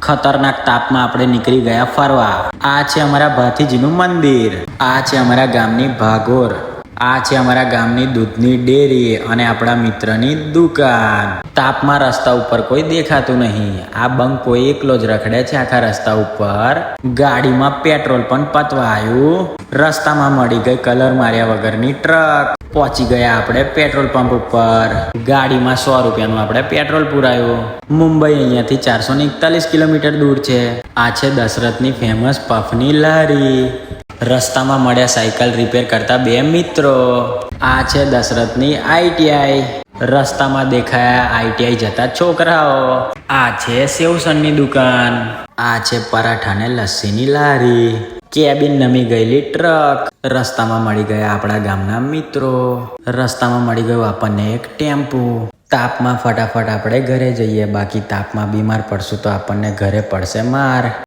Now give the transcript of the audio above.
ખતરનાક તાપમાં આપણે નીકળી ગયા ફરવા. આ છે અમારા ભાતીજીનું મંદિર, આ છે અમારા ગામની ભાગોર, આ છે અમારા ગામની દૂધની ડેરી અને આપણા મિત્રની દુકાન. તાપમાં રસ્તા ઉપર કોઈ દેખાતું નહીં. આ બંકો એકલો જ રખડે છે આખા રસ્તા ઉપર. ગાડીમાં પેટ્રોલ પણ પતવા આવ્યું. રસ્તામાં મળી ગઈ કલર માર્યા વગરની ટ્રક. પહોંચી ગયા આપણે પેટ્રોલ પંપ ઉપર. ગાડીમાં 100 રૂપિયાનું આપણે પેટ્રોલ પુરાયું. મુંબઈ અહીંયાથી 441 કિલોમીટર દૂર છે. આ છે દશરથની ફેમસ પફની લારી. રસ્તામાં મળ્યા સાયકલ રિપેર કરતા 2 મિત્રો. આ છે દશરથની ITI. રસ્તામાં દેખાયા ITI જતા છોકરાઓ. આ છે સેવસનની દુકાન. આ છે પરાઠા ને લસ્સીની લારી. કેબિન નમી ગયેલી ટ્રક. રસ્તામાં મળી ગયા આપણા ગામના મિત્રો. રસ્તામાં મળી ગયું આપણને એક ટેમ્પો. તાપમાં ફટાફટ આપણે ઘરે જઈએ, બાકી તાપમાં બીમાર પડશું તો આપણને ઘરે પડશે માર.